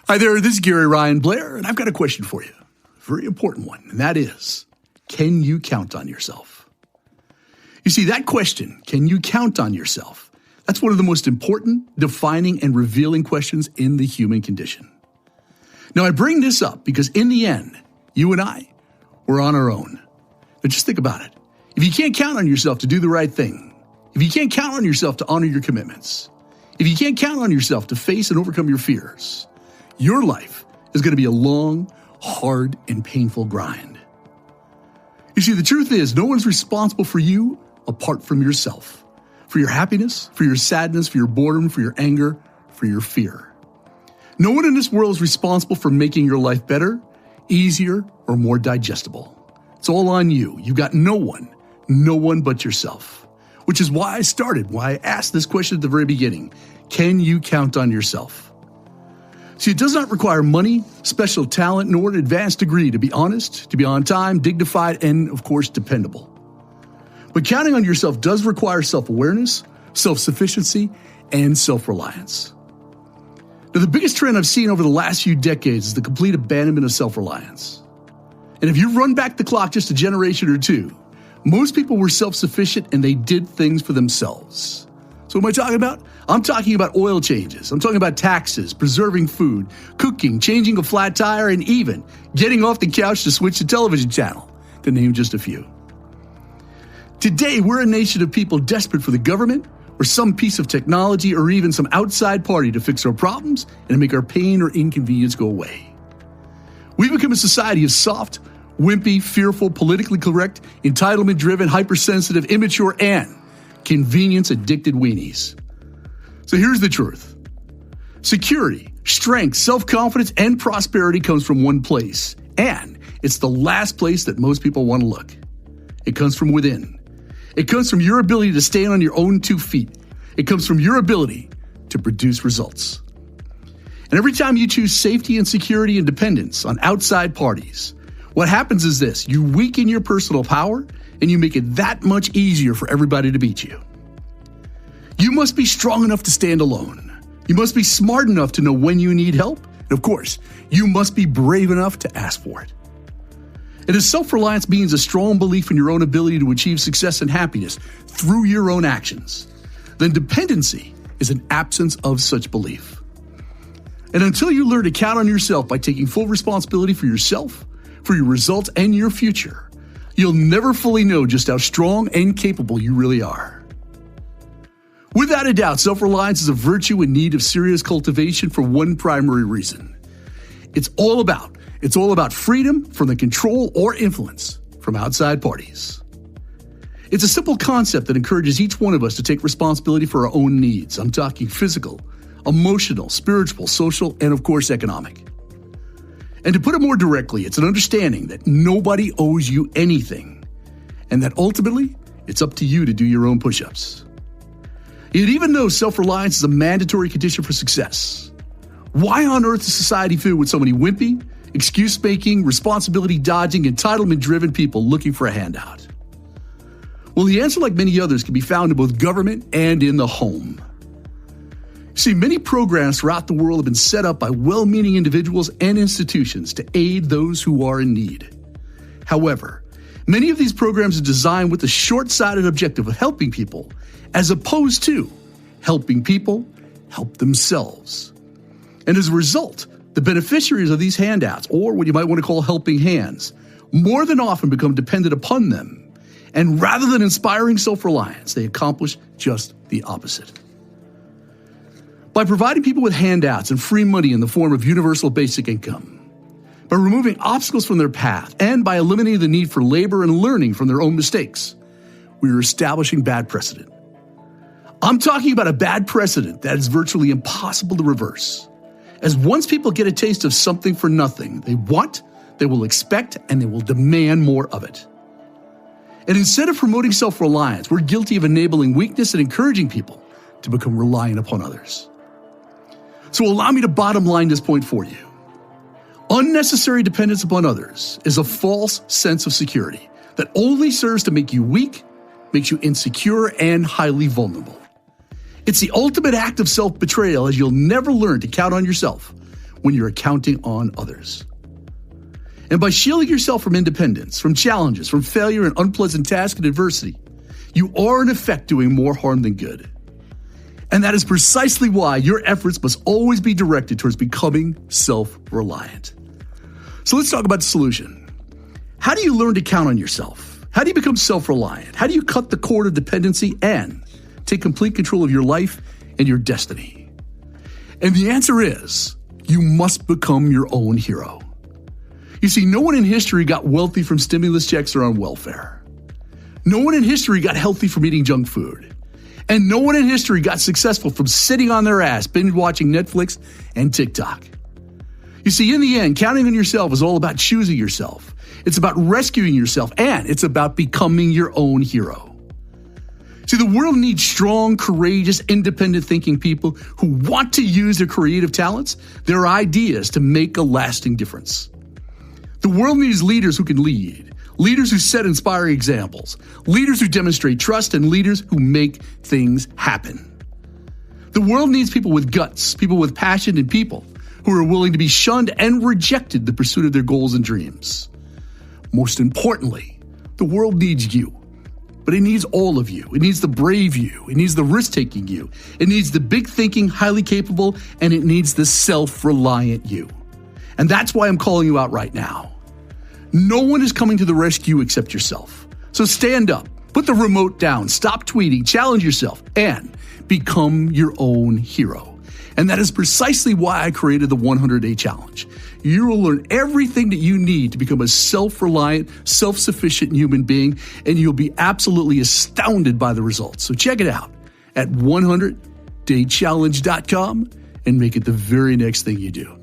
Hi there, this is Garyryanblair, and I've got a question for you. A very important one, and that is, can you count on yourself? You see, that question, can you count on yourself? That's one of the most important, defining, and revealing questions in the human condition. Now, I bring this up because in the end, you and I, we're on our own. But just think about it. If you can't count on yourself to do the right thing, if you can't count on yourself to honor your commitments, if you can't count on yourself to face and overcome your fears, your life is going to be a long, hard, and painful grind. You see, the truth is, no one's responsible for you apart from yourself. For your happiness, for your sadness, for your boredom, for your anger, for your fear. No one in this world is responsible for making your life better, easier, or more digestible. It's all on you. You've got no one but yourself. Which is why I asked this question at the very beginning. Can you count on yourself? See, it does not require money, special talent, nor an advanced degree to be honest, to be on time, dignified, and, of course, dependable. But counting on yourself does require self-awareness, self-sufficiency, and self-reliance. Now, the biggest trend I've seen over the last few decades is the complete abandonment of self-reliance. And if you run back the clock just a generation or two, most people were self-sufficient and they did things for themselves. So what am I talking about? I'm talking about oil changes. I'm talking about taxes, preserving food, cooking, changing a flat tire, and even getting off the couch to switch the television channel, to name just a few. Today, we're a nation of people desperate for the government or some piece of technology or even some outside party to fix our problems and to make our pain or inconvenience go away. We've become a society of soft, wimpy, fearful, politically correct, entitlement-driven, hypersensitive, immature, and convenience-addicted weenies. So here's the truth. Security, strength, self-confidence, and prosperity comes from one place, and it's the last place that most people want to look. It comes from within. It comes from your ability to stand on your own 2 feet. It comes from your ability to produce results. And every time you choose safety and security and dependence on outside parties, what happens is this: you weaken your personal power and you make it that much easier for everybody to beat you. You must be strong enough to stand alone. You must be smart enough to know when you need help. And of course, you must be brave enough to ask for it. And as self-reliance means a strong belief in your own ability to achieve success and happiness through your own actions, then dependency is an absence of such belief. And until you learn to count on yourself by taking full responsibility for yourself, for your results, and your future, you'll never fully know just how strong and capable you really are. Without a doubt, self-reliance is a virtue in need of serious cultivation for one primary reason. It's all about freedom from the control or influence from outside parties. It's a simple concept that encourages each one of us to take responsibility for our own needs. I'm talking physical, emotional, spiritual, social, and of course, economic. And to put it more directly, it's an understanding that nobody owes you anything, and that ultimately, it's up to you to do your own push-ups. Yet even though self-reliance is a mandatory condition for success, why on earth is society filled with so many wimpy, excuse-making, responsibility-dodging, entitlement-driven people looking for a handout? Well, the answer, like many others, can be found in both government and in the home. See, many programs throughout the world have been set up by well-meaning individuals and institutions to aid those who are in need. However, many of these programs are designed with the short-sighted objective of helping people, as opposed to helping people help themselves. And as a result, the beneficiaries of these handouts, or what you might want to call helping hands, more than often become dependent upon them. And rather than inspiring self-reliance, they accomplish just the opposite. By providing people with handouts and free money in the form of universal basic income, by removing obstacles from their path, and by eliminating the need for labor and learning from their own mistakes, we are establishing bad precedent. I'm talking about a bad precedent that is virtually impossible to reverse. As once people get a taste of something for nothing, they want, they will expect, and they will demand more of it. And instead of promoting self-reliance, we're guilty of enabling weakness and encouraging people to become reliant upon others. So allow me to bottom line this point for you. Unnecessary dependence upon others is a false sense of security that only serves to make you weak, makes you insecure, and highly vulnerable. It's the ultimate act of self-betrayal, as you'll never learn to count on yourself when you're counting on others. And by shielding yourself from independence, from challenges, from failure and unpleasant tasks and adversity, you are in effect doing more harm than good. And that is precisely why your efforts must always be directed towards becoming self-reliant. So let's talk about the solution. How do you learn to count on yourself? How do you become self-reliant? How do you cut the cord of dependency and take complete control of your life and your destiny? And the answer is, you must become your own hero. You see, no one in history got wealthy from stimulus checks or on welfare. No one in history got healthy from eating junk food. And no one in history got successful from sitting on their ass, binge watching Netflix and TikTok. You see, in the end, counting on yourself is all about choosing yourself. It's about rescuing yourself, and it's about becoming your own hero. See, the world needs strong, courageous, independent thinking people who want to use their creative talents, their ideas to make a lasting difference. The world needs leaders who can lead, leaders who set inspiring examples, leaders who demonstrate trust, and leaders who make things happen. The world needs people with guts, people with passion, and people who are willing to be shunned and rejected in the pursuit of their goals and dreams. Most importantly, the world needs you. But it needs all of you. It needs the brave you. It needs the risk-taking you. It needs the big-thinking, highly capable, and it needs the self-reliant you. And that's why I'm calling you out right now. No one is coming to the rescue except yourself. So stand up, put the remote down, stop tweeting, challenge yourself, and become your own hero. And that is precisely why I created the 100-Day Challenge. You will learn everything that you need to become a self-reliant, self-sufficient human being, and you'll be absolutely astounded by the results. So check it out at 100daychallenge.com and make it the very next thing you do.